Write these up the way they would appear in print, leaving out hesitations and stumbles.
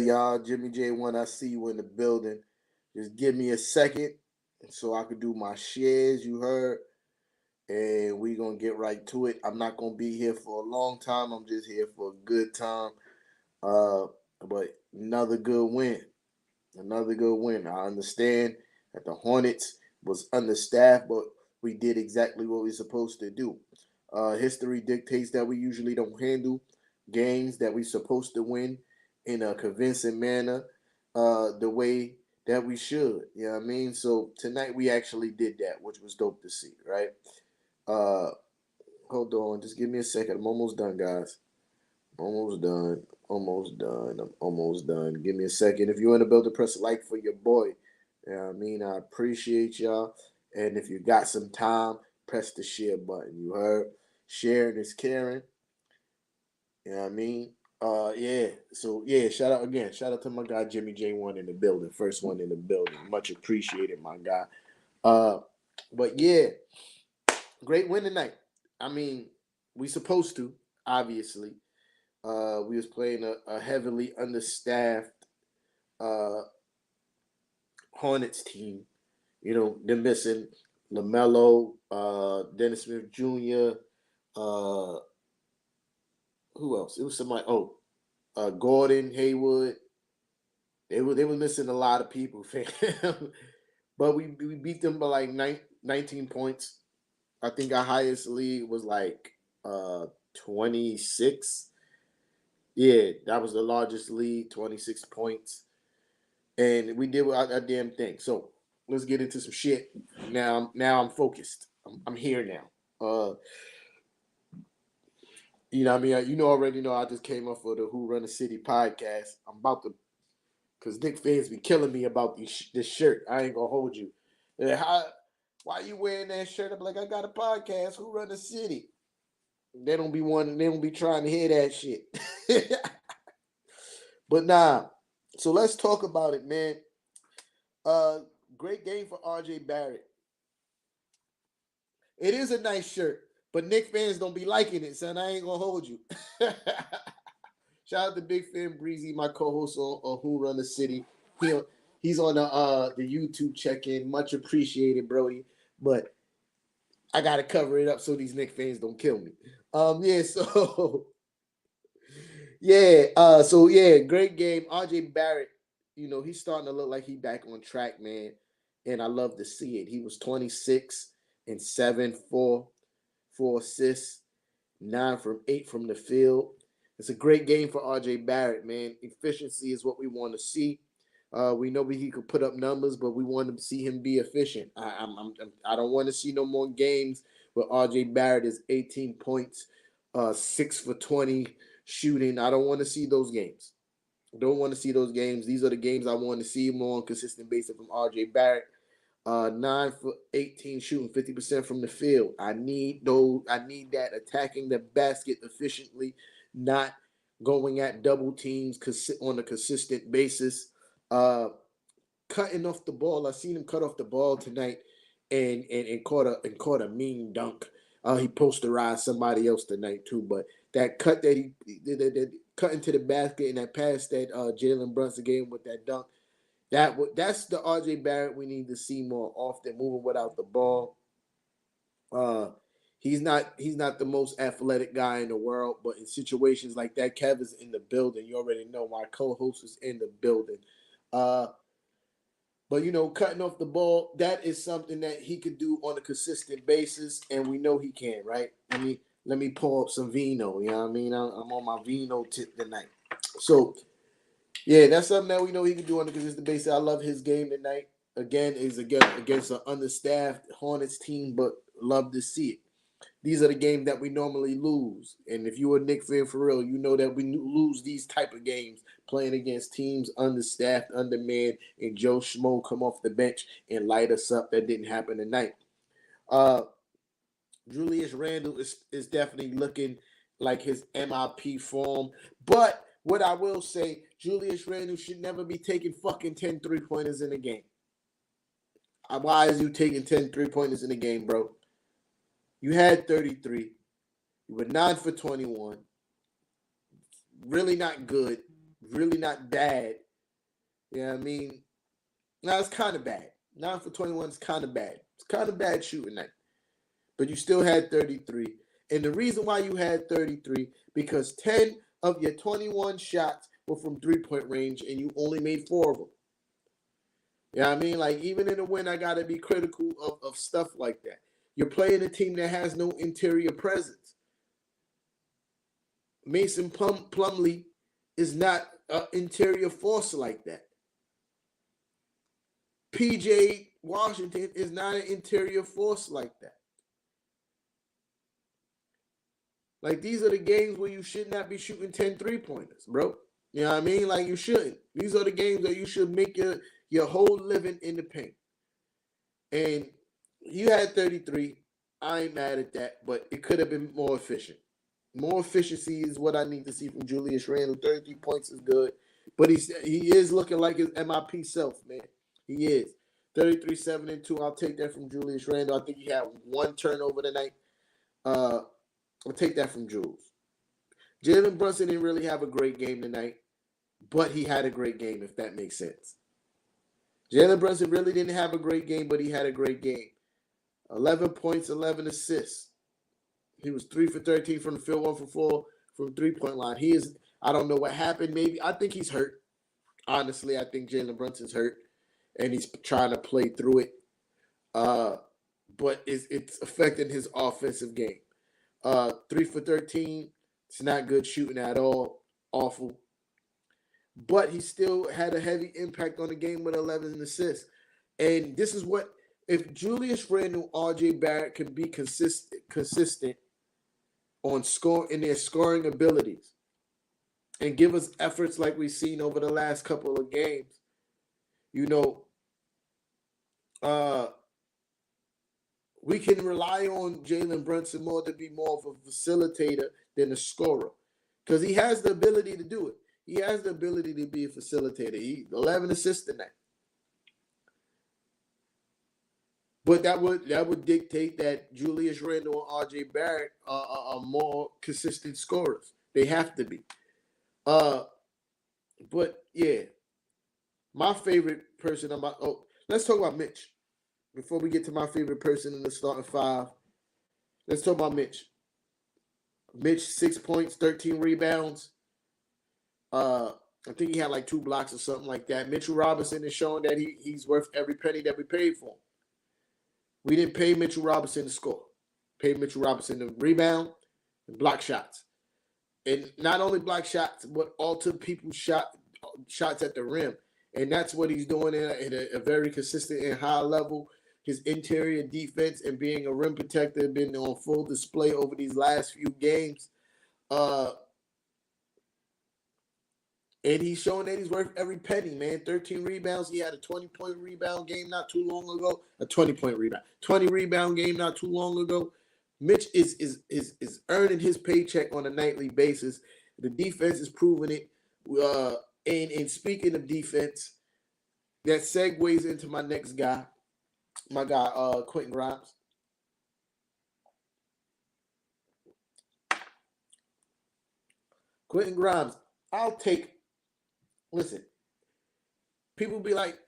y'all. Jimmy J1, I see you in the building. Just give me a second so I could do my shares, you heard. And we going to get right to it. I'm not going to be here for a long time. I'm just here for a good time. But another good win. Another good win. I understand that the Hornets was understaffed, but we did exactly what we were supposed to do. History dictates that we usually don't handle games that we're supposed to win in a convincing manner the way that we should. You know what I mean? So tonight we actually did that, which was dope to see, right? Uh, hold on. Just give me a second. I'm almost done, guys. Almost done. Almost done. I'm almost done. Give me a second. If you want to build a press a like for your boy, you know what I mean? I appreciate y'all. And if you got some time, press the share button. You heard? Sharing is caring. You know what I mean? Yeah. So yeah, shout out again. Shout out to my guy Jimmy J1 in the building. First one in the building. Much appreciated, my guy. But yeah, great win tonight. I mean, we supposed to, obviously. We was playing a heavily understaffed uh, Hornets team. You know, they're missing LaMelo, Dennis Smith Jr., uh, who else? It was somebody. Gordon Haywood. They were missing a lot of people, fam. But we beat them by like 19 points. I think our highest lead was like 26. Yeah, that was the largest lead, 26 points. And we did our damn thing. So let's get into some shit. Now I'm focused. I'm here now. You know what I mean? You know already know I just came up for the Who Run the City podcast. I'm about to, because Knicks fans be killing me about this shirt. I ain't going to hold you. Why you wearing that shirt? I'm like, I got a podcast, Who Run the City. They don't be trying to hear that shit. But nah. So let's talk about it, man. Great game for RJ Barrett. It is a nice shirt, but Knicks fans don't be liking it, son. I ain't gonna hold you. Shout out to Big Fan Breezy, my co-host on Who Run the City. He's on the YouTube check-in. Much appreciated, Brody. But I gotta cover it up so these Knicks fans don't kill me. Great game. RJ Barrett, you know, he's starting to look like he back on track, man. And I love to see it. He was 26 and 7, 4 assists, 9 from 8 from the field. It's a great game for RJ Barrett, man. Efficiency is what we want to see. We know he could put up numbers, but we want to see him be efficient. I don't want to see no more games where RJ Barrett is 18 points, 6 for 20 shooting. I don't want to see those games. Don't want to see those games. These are the games I want to see more on a consistent basis from RJ Barrett. 9 for 18 shooting, 50% from the field. I need that attacking the basket efficiently, not going at double teams on a consistent basis. Cutting off the ball. I seen him cut off the ball tonight and caught a mean dunk. He posterized somebody else tonight too, but that cut that he that cut into the basket and that pass that Jalen Brunson gave him with that dunk. That's the RJ Barrett we need to see more often, moving without the ball. He's not the most athletic guy in the world, but in situations like that, Kev is in the building. You already know my co-host is in the building. But you know, cutting off the ball, that is something that he could do on a consistent basis, and we know he can, right? Let me pour up some vino. You know what I mean? I'm on my vino tip tonight. So yeah, that's something that we know he can do on a consistent basis. I love his game tonight. Again, is against an understaffed Hornets team, but love to see it. These are the games that we normally lose. And if you're a Knicks fan for real, you know that we lose these type of games playing against teams understaffed, undermanned, and Joe Schmo come off the bench and light us up. That didn't happen tonight. Julius Randle is definitely looking like his MIP form. But what I will say, Julius Randle should never be taking fucking 10 3-pointers in a game. Why is you taking 10 3-pointers in a game, bro? You had 33. You were 9 for 21. Really not good. really not bad. You know what I mean? Now it's kind of bad. 9 for 21 is kind of bad. It's kind of bad shooting night. But you still had 33. And the reason why you had 33, because 10 of your 21 shots were from three-point range, and you only made 4 of them. You know what I mean? Like, even in the win, I got to be critical of stuff like that. You're playing a team that has no interior presence. Mason Plumlee is not an interior force like that. PJ Washington is not an interior force like that. Like, these are the games where you should not be shooting 10 3-pointers, bro. You know what I mean? Like, you shouldn't. These are the games that you should make your whole living in the paint. And you had 33. I ain't mad at that, but it could have been more efficient. More efficiency is what I need to see from Julius Randle. 33 points is good, but he is looking like his MIP self, man. He is. 33, 7, and 2. I'll take that from Julius Randle. I think he had 1 turnover tonight. I'll take that from Jules. Jalen Brunson didn't really have a great game tonight, but he had a great game, if that makes sense. Jalen Brunson really didn't have a great game, but he had a great game. 11 points, 11 assists. He was 3 for 13 from the field, 1 for 4 from the 3-point line. I don't know what happened. Maybe, I think he's hurt. Honestly, I think Jalen Brunson's hurt, and he's trying to play through it. But it's affecting his offensive game. 3 for 13. It's not good shooting at all. Awful. But he still had a heavy impact on the game with 11 assists. And this is what, if Julius Randle, RJ Barrett can be consistent on score in their scoring abilities and give us efforts like we've seen over the last couple of games, we can rely on Jalen Brunson more to be more of a facilitator than a scorer, because he has the ability to do it. He has the ability to be a facilitator. He 11 assists tonight. But that would dictate that Julius Randle and RJ Barrett are more consistent scorers. They have to be. But yeah, my favorite person let's talk about Mitch. Before we get to my favorite person in the starting 5, let's talk about Mitch. Mitch, 6 points, 13 rebounds. I think he had like 2 blocks or something like that. Mitchell Robinson is showing that he's worth every penny that we paid for him. We didn't pay Mitchell Robinson to score. Paid Mitchell Robinson to rebound and block shots. And not only block shots, but alter people's shots at the rim. And that's what he's doing at a very consistent and high level. His interior defense and being a rim protector have been on full display over these last few games. And he's showing that he's worth every penny, man. 13 rebounds. He had a 20-point rebound game not too long ago. A 20-point rebound. 20 rebound game not too long ago. Mitch is earning his paycheck on a nightly basis. The defense is proving it. And speaking of defense, that segues into my next guy. My guy, Quentin Grimes. Quentin Grimes, listen, people be like,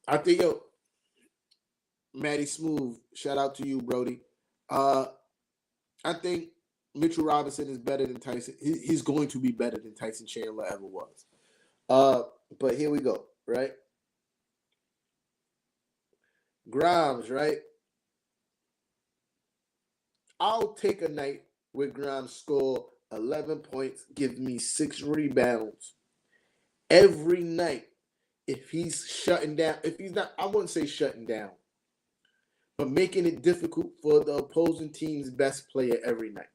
I think, Matty Smooth, shout out to you, Brody. I think Mitchell Robinson is better than Tyson. He's going to be better than Tyson Chandler ever was. But here we go, right? Grimes, right? I'll take a night where Grimes score 11 points, give me 6 rebounds every night. If he's shutting down, if he's not, I wouldn't say shutting down, but making it difficult for the opposing team's best player every night.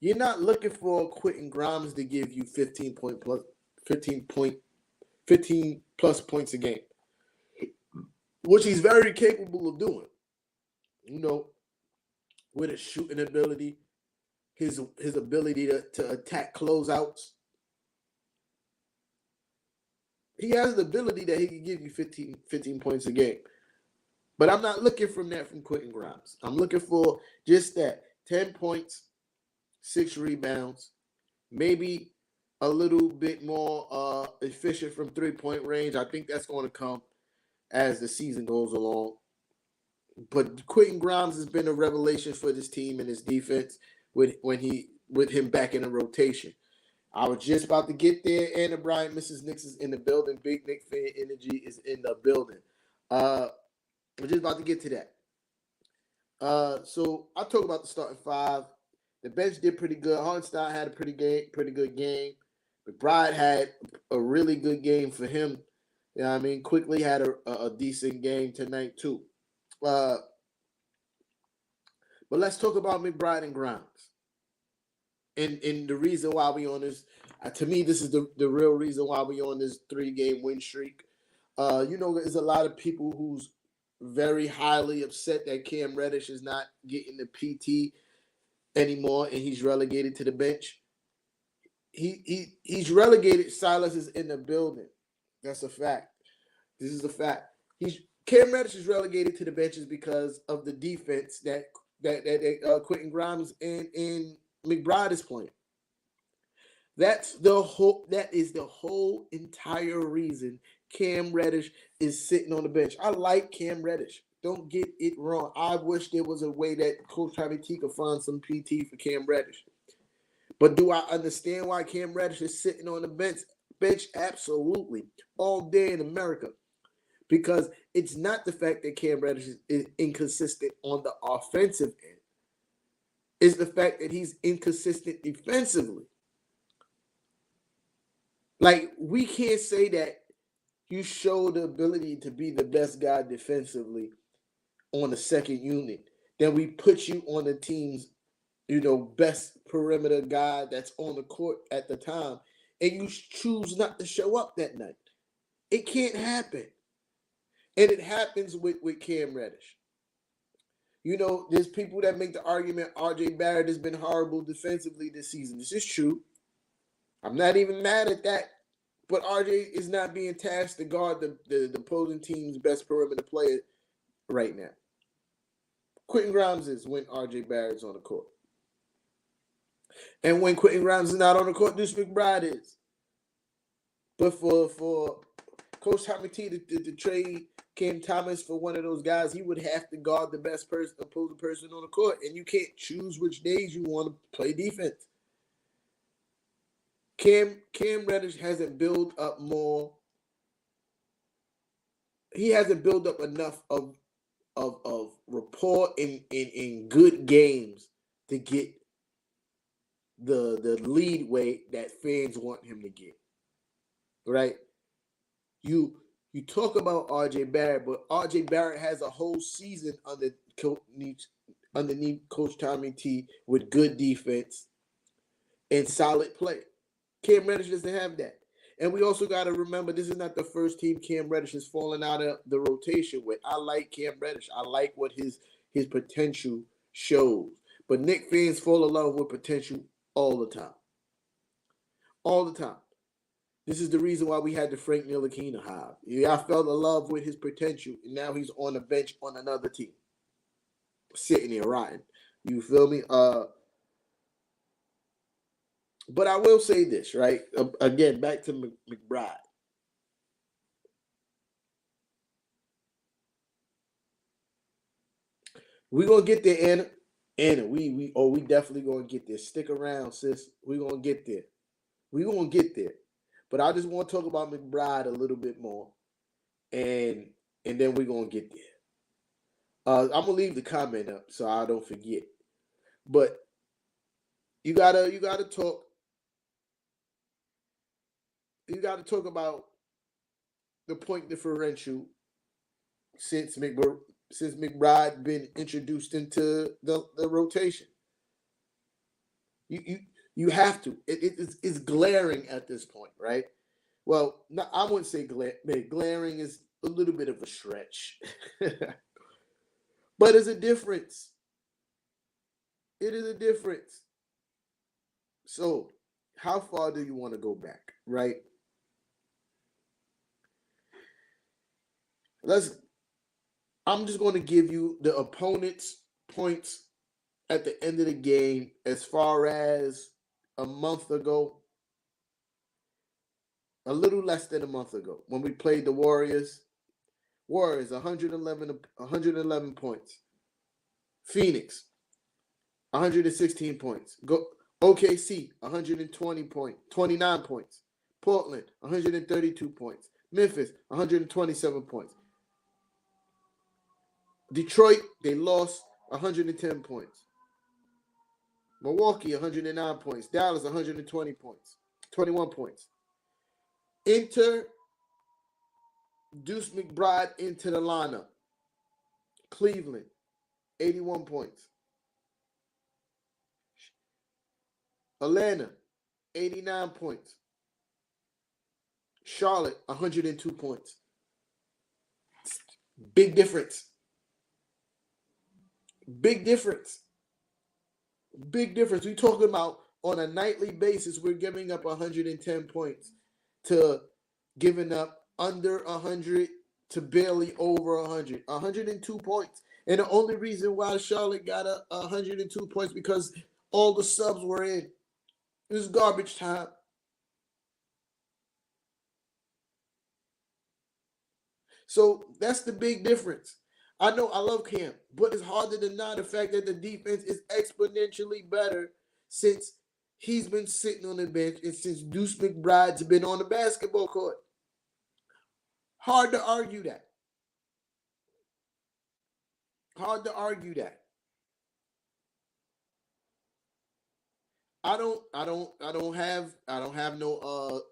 You're not looking for Quentin Grimes to give you 15 plus points a game, which he's very capable of doing. With his shooting ability, his ability to attack closeouts. He has the ability that he can give you 15 points a game. But I'm not looking from that from Quentin Grimes. I'm looking for just that 10 points, 6 rebounds, maybe a little bit more efficient from 3-point range. I think that's going to come as the season goes along. But Quentin Grimes has been a revelation for this team and his defense with him back in the rotation. I was just about to get there, and the Bryant Mrs. Knicks is in the building. Big Nick fan energy is in the building. We're just about to get to that. So I'll talk about the starting five. The bench did pretty good. Hartenstein had a pretty good game. McBride had a really good game for him. You know what I mean? Quickly had a decent game tonight too. But let's talk about McBride and Grimes. And the reason why we on this, to me, this is the real reason why we on this 3-game win streak. There's a lot of people who's very highly upset that Cam Reddish is not getting the PT anymore and he's relegated to the bench. He's relegated. Silas is in the building. That's a fact. This is a fact. Cam Reddish is relegated to the benches because of the defense that Quentin Grimes and McBride is playing. That is the whole entire reason Cam Reddish is sitting on the bench. I like Cam Reddish. Don't get it wrong. I wish there was a way that Coach Tommy T could find some PT for Cam Reddish. But do I understand why Cam Reddish is sitting on the bench? Absolutely. All day in America. Because it's not the fact that Cam Reddish is inconsistent on the offensive end. It's the fact that he's inconsistent defensively. Like, we can't say that you show the ability to be the best guy defensively on the second unit. Then we put you on the team's, best perimeter guy that's on the court at the time, and you choose not to show up that night. It can't happen. And it happens with Cam Reddish. There's people that make the argument RJ Barrett has been horrible defensively this season. This is true. I'm not even mad at that. But RJ is not being tasked to guard the opposing team's best perimeter player right now. Quentin Grimes is when RJ Barrett's on the court. And when Quentin Grimes is not on the court, Deuce McBride is. But for Coach Tommy T to trade Cam Thomas for one of those guys, he would have to guard the best opposing person on the court. And you can't choose which days you want to play defense. Cam Reddish hasn't built up more. He hasn't built up enough of rapport in good games to get the lead weight that fans want him to get. Right? You talk about RJ Barrett, but RJ Barrett has a whole season underneath Coach Tommy T with good defense and solid play. Cam Reddish doesn't have that. And we also got to remember, this is not the first team Cam Reddish has fallen out of the rotation with. I like Cam Reddish. I like what his potential shows. But Knicks fans fall in love with potential all the time. All the time. This is the reason why we had the Frank Ntilikina hive. I fell in love with his potential, and now he's on the bench on another team. Sitting there rotting. You feel me? But I will say this, right? Again, back to McBride. We're going to get there, Anna. We definitely going to get there. Stick around, sis. We're going to get there. We're going to get there. But I just want to talk about McBride a little bit more. And then we're going to get there. I'm going to leave the comment up so I don't forget. But you gotta talk. You got to talk about the point differential since McBride been introduced into the rotation. You have to. It's glaring at this point, right? Well, I wouldn't say glaring is a little bit of a stretch, but it's a difference. It is a difference. So, how far do you want to go back, right? I'm just going to give you the opponent's points at the end of the game as far as a month ago, a little less than a month ago, when we played the Warriors. Warriors, 111 points. Phoenix, 116 points. OKC, 29 points. Portland, 132 points. Memphis, 127 points. Detroit, they lost, 110 points. Milwaukee, 109 points. Dallas, 120 points. 21 points. Enter Deuce McBride into the lineup. Cleveland, 81 points. Atlanta, 89 points. Charlotte, 102 points. Big difference. Big difference. Big difference. We're talking about on a nightly basis, we're giving up 110 points to giving up under 100 to barely over 100. 102 points. And the only reason why Charlotte got 102 points because all the subs were in. It was garbage time. So that's the big difference. I know I love Cam, but it's hard to deny the fact that the defense is exponentially better since he's been sitting on the bench and since Deuce McBride's been on the basketball court. Hard to argue that. Hard to argue that. I don't have no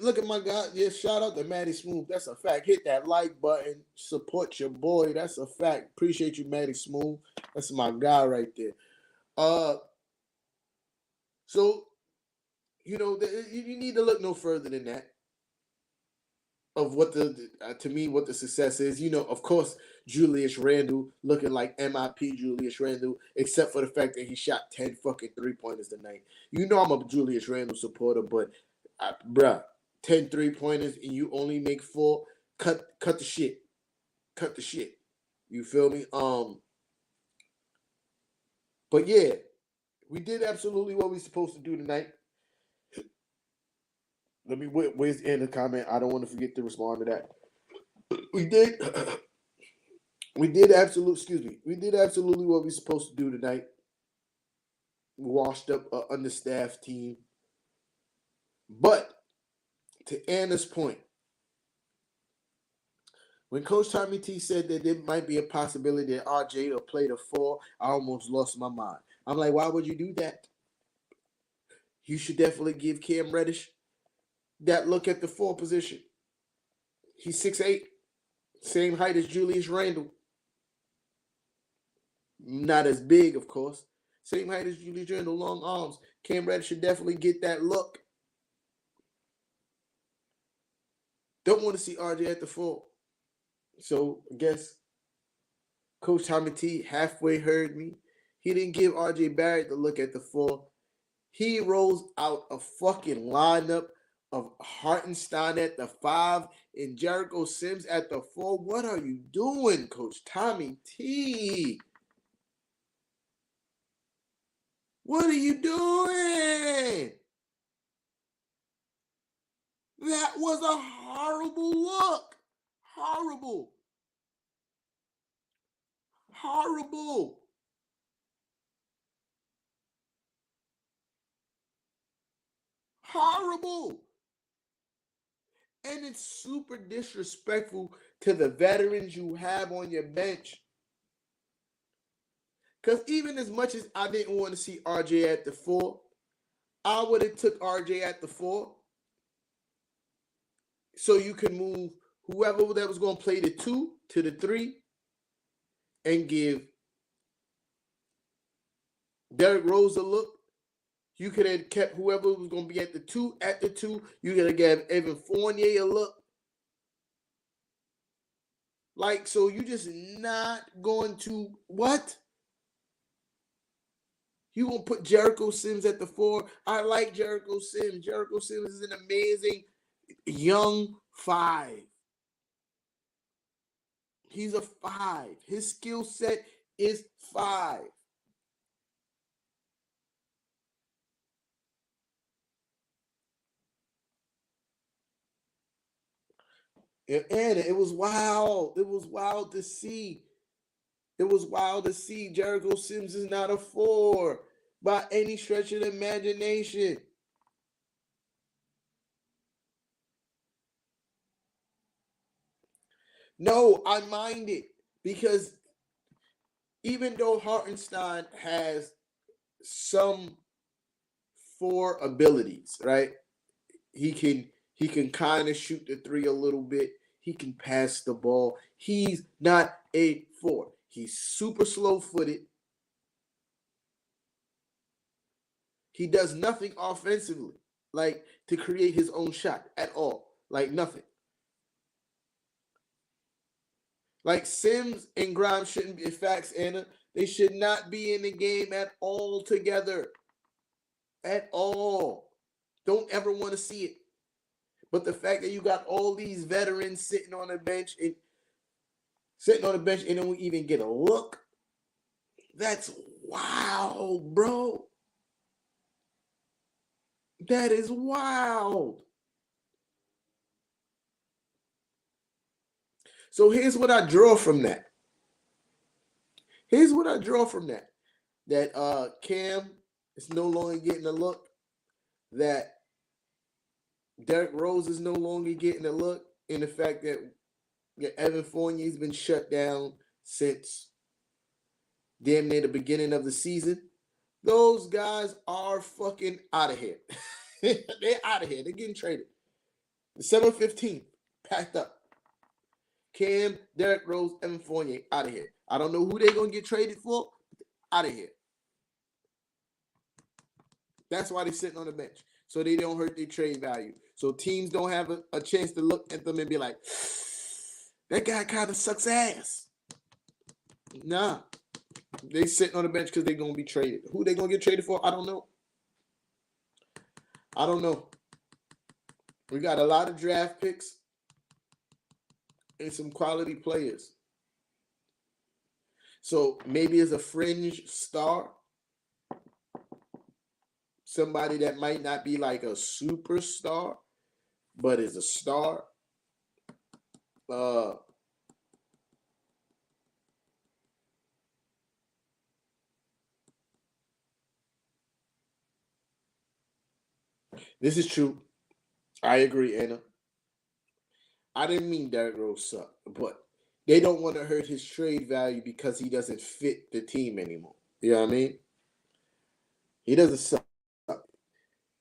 look at my guy. Yeah, shout out to Matty Smooth. That's a fact. Hit that like button. Support your boy. That's a fact. Appreciate you, Matty Smooth. That's my guy right there. So, you need to look no further than that. Of what to me, what the success is. Of course, Julius Randle looking like MIP Julius Randle, except for the fact that he shot 10 fucking 3-pointers tonight. I'm a Julius Randle supporter, but bruh, 10 3-pointers and you only make 4, cut the shit. Cut the shit. You feel me? But yeah, we did absolutely what we supposed to do tonight. Let me where's the end of the comment? I don't want to forget to respond to that. We did absolutely what we supposed to do tonight. Washed up an understaffed team. But to Anna's point, when Coach Tommy T said that there might be a possibility that RJ will play the 4, I almost lost my mind. I'm like, why would you do that? You should definitely give Cam Reddish that look at the 4 position. He's 6'8", same height as Julius Randle. Not as big, of course. Same height as Julius Randle, long arms. Cam Reddish should definitely get that look. Don't want to see RJ at the 4. So, I guess Coach Tommy T halfway heard me. He didn't give RJ Barrett the look at the 4. He rolls out a fucking lineup of Hartenstein at the 5 and Jericho Sims at the 4. What are you doing, Coach Tommy T? What are you doing? That was a horrible look. Horrible. Horrible. Horrible. And it's super disrespectful to the veterans you have on your bench. Because even as much as I didn't want to see RJ at the 4, I would have took RJ at the 4 so you can move whoever that was going to play the 2 to the 3 and give Derrick Rose a look. You could have kept whoever was going to be at the 2 at the 2. You could have given Evan Fournier a look. Like, so you just not going to what? You going to put Jericho Sims at the 4? I like Jericho Sims. Jericho Sims is an amazing young 5. He's a 5. His skill set is 5. And it was wild. It was wild to see. It was wild to see Jericho Sims is not a 4 by any stretch of the imagination. No, I mind it because even though Hartenstein has some 4 abilities, right? He can kind of shoot the 3 a little bit. He can pass the ball. He's not a 4. He's super slow-footed. He does nothing offensively, like to create his own shot at all. Like nothing. Like Sims and Grimes shouldn't be, in fact, Anna, they should not be in the game at all together. At all. Don't ever want to see it. But the fact that you got all these veterans sitting on the bench and don't even get a look, that's wild, bro. That is wild. So here's what I draw from that. That Cam is no longer getting a look. That Derrick Rose is no longer getting a look. And the fact that Evan Fournier's been shut down since damn near the beginning of the season. Those guys are fucking out of here. They're out of here. They're getting traded. December 15th, packed up. Cam, Derrick Rose, Evan Fournier, out of here. I don't know who they're going to get traded for. Out of here. That's why they're sitting on the bench. So they don't hurt their trade value. So teams don't have a chance to look at them and be like, that guy kind of sucks ass. Nah. They sitting on the bench because they're going to be traded. Who they going to get traded for? I don't know. We got a lot of draft picks and some quality players. So maybe as a fringe star, somebody that might not be like a superstar, but is a star. This is true. I agree, Anna. I didn't mean Derrick Rose sucked, but they don't want to hurt his trade value because he doesn't fit the team anymore. You know what I mean? He doesn't suck,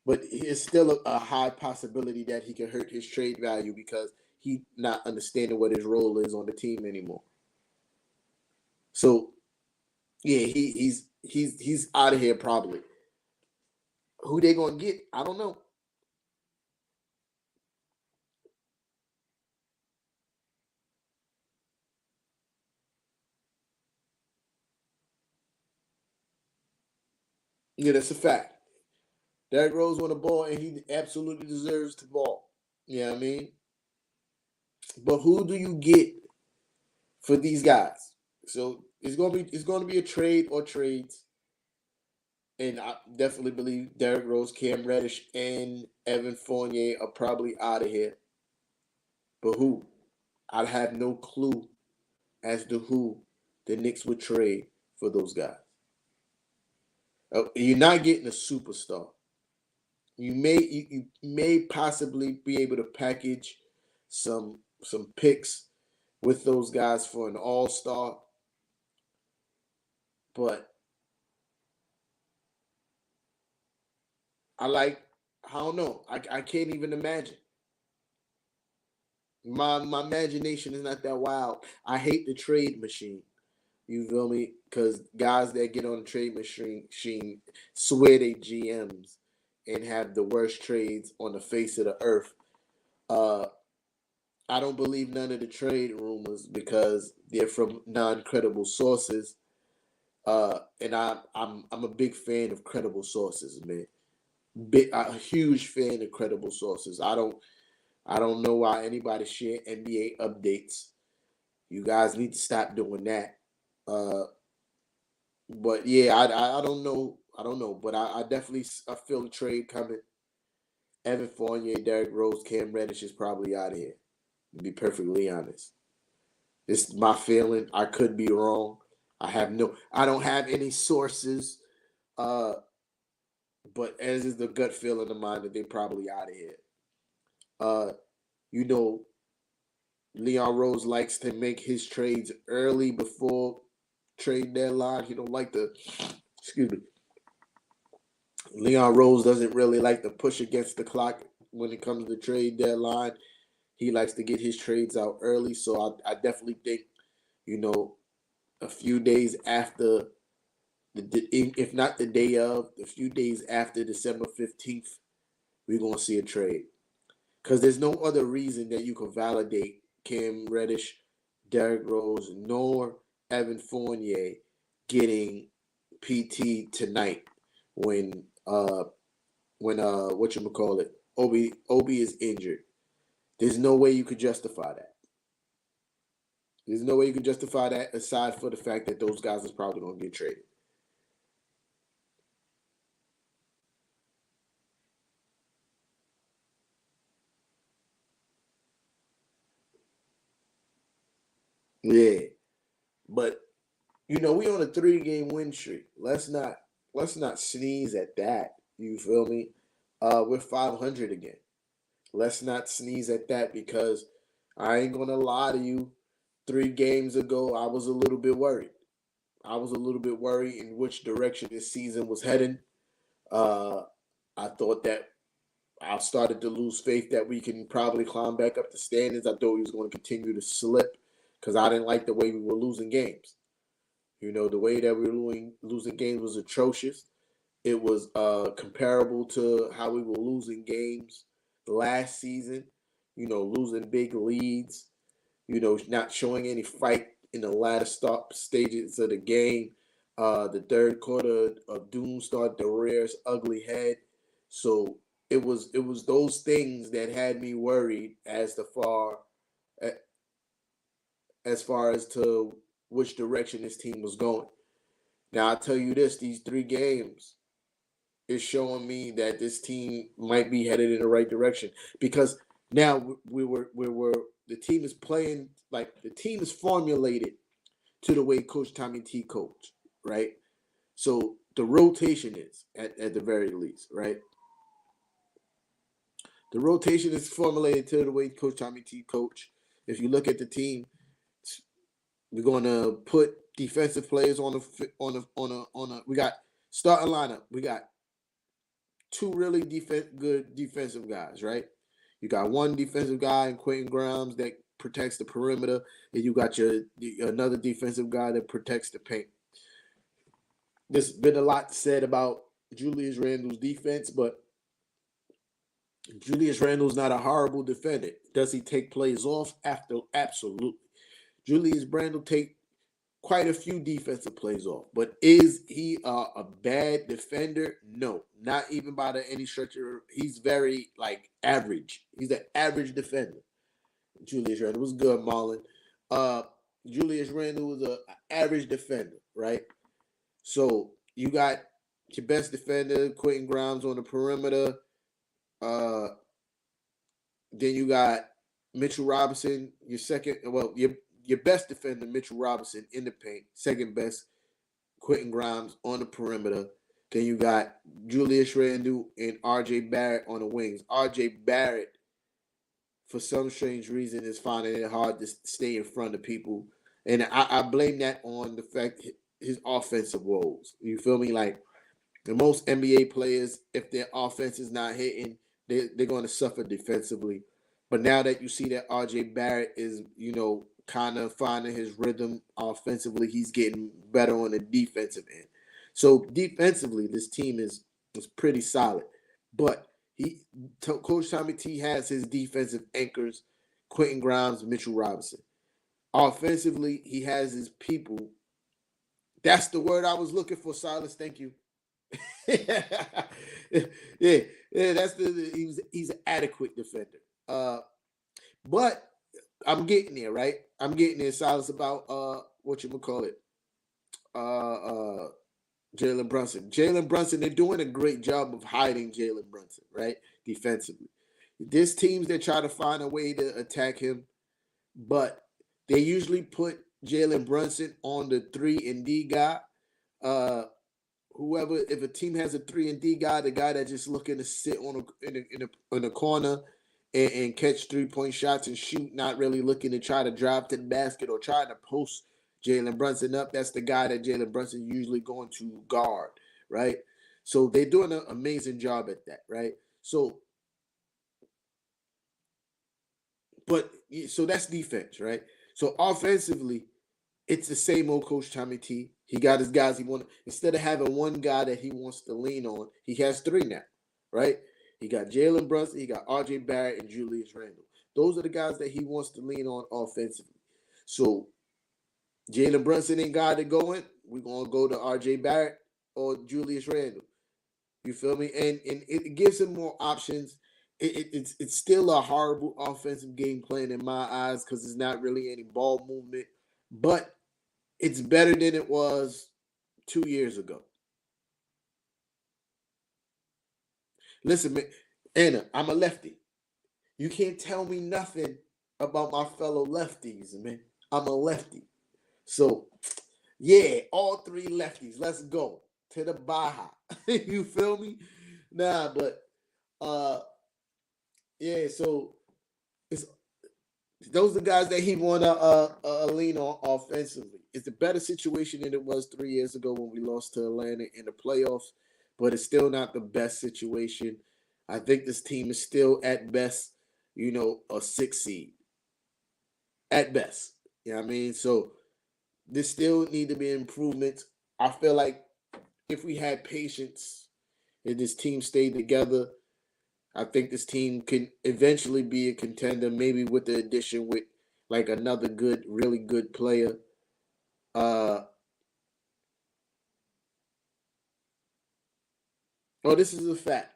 but it's still a high possibility that he can hurt his trade value because he's not understanding what his role is on the team anymore. So, yeah, he's out of here probably. Who they gonna get? I don't know. Yeah, that's a fact. Derrick Rose won the ball, and he absolutely deserves the ball. You know what I mean? But who do you get for these guys? So it's gonna be a trade or trades, and I definitely believe Derrick Rose, Cam Reddish, and Evan Fournier are probably out of here. But who? I have no clue as to who the Knicks would trade for those guys. You're not getting a superstar. You may possibly be able to package some picks with those guys for an all-star, but I don't know. I can't even imagine. My imagination is not that wild. I hate the trade machine. You feel me? Because guys that get on the trade machine swear they GMs and have the worst trades on the face of the earth. I don't believe none of the trade rumors because they're from non-credible sources. And I'm a big fan of credible sources, man. A huge fan of credible sources. I don't know why anybody share NBA updates. You guys need to stop doing that. Uh, but yeah, I don't know. I don't know, but I definitely I feel the trade coming. Evan Fournier, Derrick Rose, Cam Reddish is probably out of here. To be perfectly honest, this is my feeling. I could be wrong. I don't have any sources. Uh, but as is the gut feeling of mine that they probably out of here. Uh, you know, Leon Rose likes to make his trades early before trade deadline. He don't like to, excuse me. Leon Rose doesn't really like to push against the clock when it comes to trade deadline. He likes to get his trades out early. So I definitely think, you know, a few days after if not the day of, a few days after December 15th, we're gonna see a trade. Because there's no other reason that you can validate Cam Reddish, Derrick Rose, nor Evan Fournier getting PT tonight when what you call it, Obi is injured. There's no way you could justify that. There's no way you could justify that aside for the fact that those guys is probably gonna get traded. Yeah. But we on a 3-game win streak. Let's not sneeze at that. You feel me? We're 500 again. Let's not sneeze at that because I ain't gonna lie to you. 3 games ago, I was a little bit worried. I was a little bit worried in which direction this season was heading. Uh, I thought that I started to lose faith that we can probably climb back up the standings. I thought we was going to continue to slip because I didn't like the way we were losing games. The way that we were losing games was atrocious. It was comparable to how we were losing games last season. Losing big leads. Not showing any fight in the latter stop stages of the game. The third quarter of doom started to rear its ugly head. So it was those things that had me worried as far as to which direction this team was going. Now I tell you this: these 3 games is showing me that this team might be headed in the right direction because now we were the team is playing like the team is formulated to the way Coach Tommy T coached, right? So the rotation is at the very least, right? The rotation is formulated to the way Coach Tommy T coach. If you look at the team, we're going to put defensive players on a. We got starting lineup. We got two really good defensive guys, right? You got one defensive guy in Quentin Grimes that protects the perimeter, and you got another defensive guy that protects the paint. There's been a lot said about Julius Randle's defense, but Julius Randle's not a horrible defender. Does he take plays off? Absolutely. Julius Randle take quite a few defensive plays off, but is he a bad defender? No, not even by any stretch. He's very average. He's an average defender. Julius Randle was good, Marlon. Julius Randle was an average defender, right? So you got your best defender, Quentin Grimes on the perimeter. Uh, then you got Mitchell Robinson, your second. Well, your best defender, Mitchell Robinson, in the paint. Second best, Quentin Grimes on the perimeter. Then you got Julius Randle and R.J. Barrett on the wings. R.J. Barrett, for some strange reason, is finding it hard to stay in front of people. And I blame that on the fact his offensive woes. You feel me? Like the most NBA players, if their offense is not hitting, they're going to suffer defensively. But now that you see that R.J. Barrett is, kind of finding his rhythm offensively, he's getting better on the defensive end. So defensively, this team is pretty solid. But Coach Tommy T has his defensive anchors, Quentin Grimes, Mitchell Robinson. Offensively, he has his people. That's the word I was looking for, Silas. Thank you. yeah, that's he's an adequate defender. But I'm getting there, right? I'm getting in silence about what you would call it. Uh uh Jalen Brunson. Jalen Brunson, they're doing a great job of hiding Jalen Brunson, right? Defensively. There's teams that try to find a way to attack him, but they usually put Jalen Brunson on the 3 and D guy. Uh Whoever, if a team has a 3 and D guy, the guy that just looking to sit on in a corner and catch 3 point shots and shoot, not really looking to try to drive to the basket or try to post Jalen Brunson up. That's the guy that Jalen Brunson usually going to guard, right? So they're doing an amazing job at that, right? So, but so that's defense, right? So offensively, it's the same old Coach Tommy T. He got his guys he want. Instead of having one guy that he wants to lean on, he has three now, right? He got Jalen Brunson, he got R.J. Barrett, and Julius Randle. Those are the guys that he wants to lean on offensively. So Jalen Brunson ain't got it going. We're gonna go to R.J. Barrett or Julius Randle. You feel me? And it gives him more options. It's still a horrible offensive game plan in my eyes because there's not really any ball movement, but it's better than it was 2 years ago. Listen, man, Anna, I'm a lefty. You can't tell me nothing about my fellow lefties, man. I'm a lefty. So, yeah, all three lefties. Let's go to the Baja. You feel me? Nah, but uh yeah, so it's those are the guys that he want to lean on offensively. It's a better situation than it was 3 years ago when we lost to Atlanta in the playoffs, but it's still not the best situation. I think this team is still at best, a 6 seed at best. You know what I mean? So there still need to be improvements. I feel like if we had patience and this team stayed together, I think this team can eventually be a contender, maybe with the addition with like another good, really good player. Uh oh, this is a fact.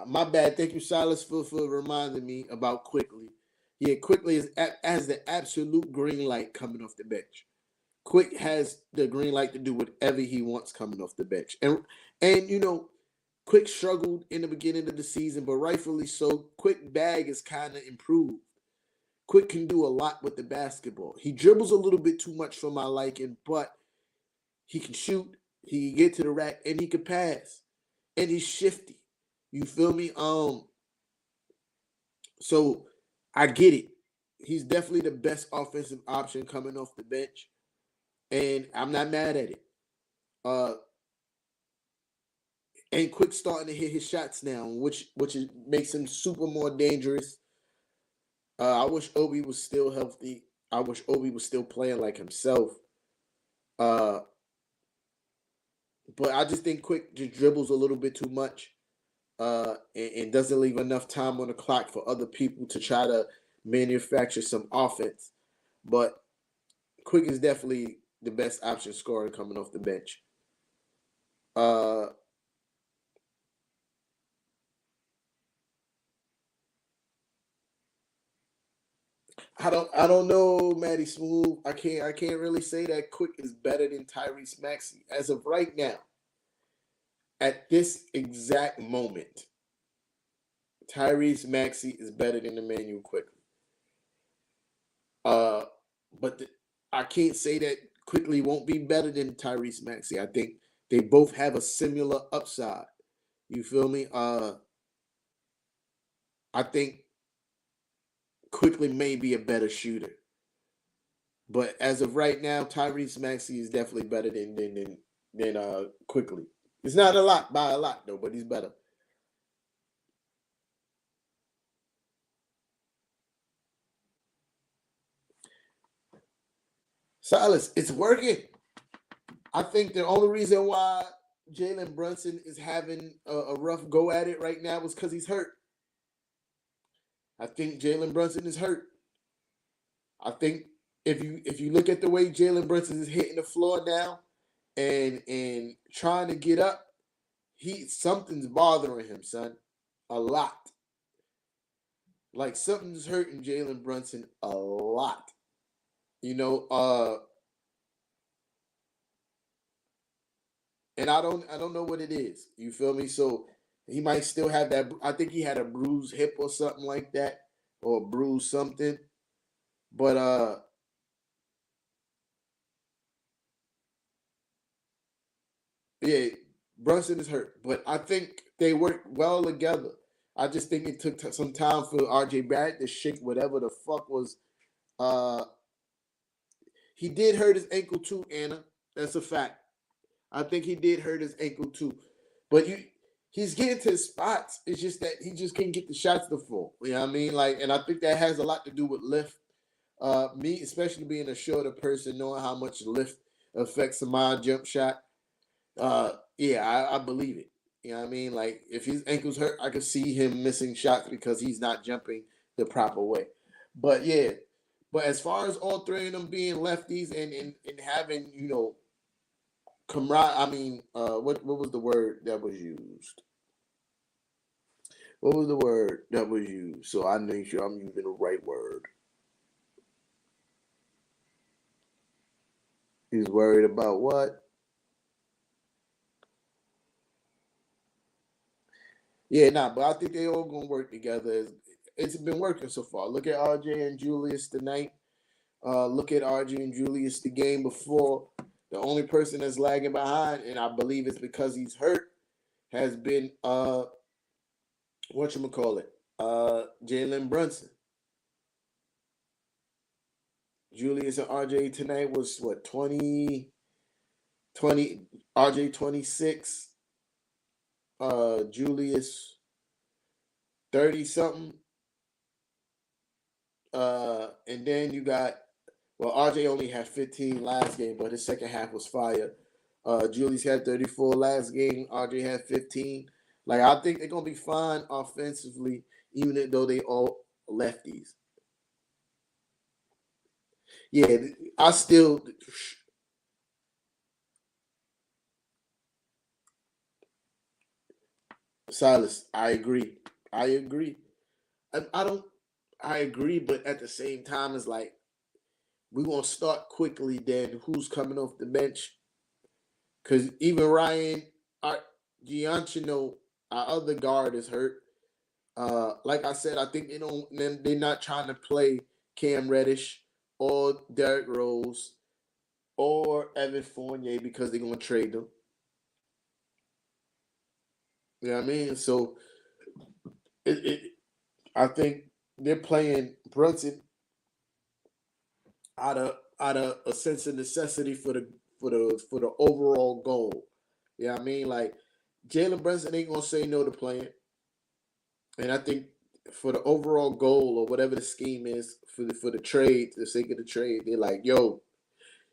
My bad. Thank you, Silas, for reminding me about Quickly. Yeah, Quickly has the absolute green light coming off the bench. Quick has the green light to do whatever he wants coming off the bench, and Quick struggled in the beginning of the season, but rightfully so. Quick bag is kind of improved. Quick can do a lot with the basketball. He dribbles a little bit too much for my liking, but he can shoot, he can get to the rack, and he can pass. And he's shifty. You feel me? So I get it. He's definitely the best offensive option coming off the bench. And I'm not mad at it. Uh and Quick starting to hit his shots now, makes him super more dangerous. I wish Obi was still healthy. I wish Obi was still playing like himself. Uh, but I just think Quick just dribbles a little bit too much, and doesn't leave enough time on the clock for other people to try to manufacture some offense. But Quick is definitely the best option scorer coming off the bench. Uh, I don't know, Matty Smooth. I can't really say that Quick is better than Tyrese Maxey as of right now. At this exact moment, Tyrese Maxey is better than Emmanuel Quickly. Uh, but I can't say that Quickly won't be better than Tyrese Maxey. I think they both have a similar upside. You feel me? I think Quickly may be a better shooter, but as of right now, Tyrese Maxey is definitely better than Quickly. It's not a lot by a lot though, but he's better. Silas, it's working. I think the only reason why Jalen Brunson is having a rough go at it right now is because he's hurt. I think Jalen Brunson is hurt. I think if you look at the way Jalen Brunson is hitting the floor now and trying to get up, something's bothering him, son. A lot. Like something's hurting Jalen Brunson a lot. You know, and I don't know what it is. You feel me? So he might still have that. I think he had a bruised hip or something like that, or bruised something. But yeah, Brunson is hurt, but I think they work well together. I just think it took some time for RJ Barrett to shake whatever the fuck was. Uh, he did hurt his ankle too, Anna. That's a fact. I think he did hurt his ankle too, but he's getting to his spots. It's just that he just can't get the shots to fall. You know what I mean? Like, and I think that has a lot to do with lift. Me, especially being a shorter person, knowing how much lift affects my jump shot. Yeah, I believe it. You know what I mean? Like, if his ankle's hurt, I could see him missing shots because he's not jumping the proper way. But yeah, but as far as all three of them being lefties and having, camaraderie, I mean, what was the word that was used? What was the word that was used? So I make sure I'm using the right word. He's worried about what? Yeah, nah, but I think they all gonna work together. It's been working so far. Look at RJ and Julius tonight. Look at RJ and Julius the game before. The only person that's lagging behind, and I believe it's because he's hurt, has been whatchamacallit? Jalen Brunson. Julius and RJ tonight was what 20 RJ 26, Julius 30 something. And then you got, well, RJ only had 15 last game, but his second half was fire. Julius had 34 last game. RJ had 15. Like, I think they're gonna be fine offensively, even though they all lefties. Yeah, I still Silas. I agree. I agree. I don't. I agree, but at the same time, it's like we're gonna start quickly. Then who's coming off the bench? Because even Ryan, our Gianchino, our other guard is hurt. Like I said, I think they're not trying to play Cam Reddish or Derrick Rose or Evan Fournier because they're gonna trade them. You know what I mean? So it I think they're playing Brunson out of a sense of necessity for the overall goal. You know what I mean? Like Jalen Brunson ain't gonna say no to playing. And I think for the overall goal or whatever the scheme is for the trade, for the sake of the trade, they're like, yo,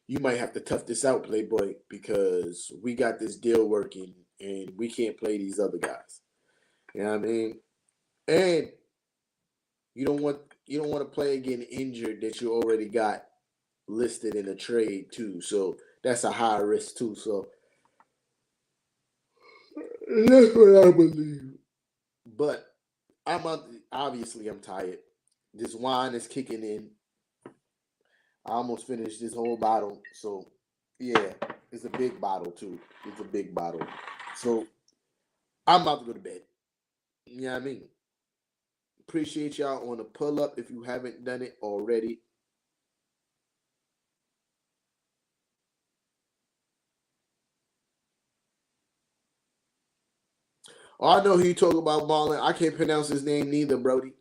you might have to tough this out, Playboy, because we got this deal working and we can't play these other guys. You know what I mean? And you don't want you don't want to play getting injured that you already got listed in a trade too. So that's a high risk too. So that's what I believe. But obviously I'm tired. This wine is kicking in. I almost finished this whole bottle. So yeah, it's a big bottle too. It's a big bottle. So I'm about to go to bed. You know what I mean? Appreciate y'all on the pull up if you haven't done it already. Oh, I know who you talk about, Marlon. I can't pronounce his name neither, Brody.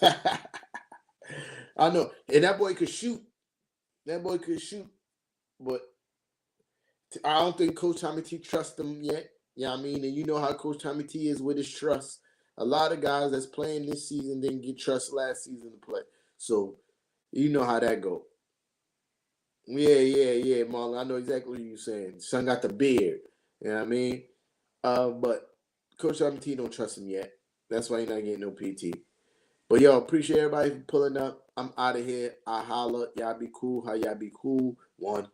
I know. And that boy could shoot. That boy could shoot. But I don't think Coach Tommy T trusts him yet. Yeah, you know what I mean? And you know how Coach Tommy T is with his trust. A lot of guys that's playing this season didn't get trust last season to play. So you know how that go. Yeah, Marlon. I know exactly what you're saying. Son got the beard. You know what I mean? But Coach Tommy T don't trust him yet. That's why he's not getting no PT. But yo, appreciate everybody for pulling up. I'm out of here. I holla. Y'all be cool. How y'all be cool? One.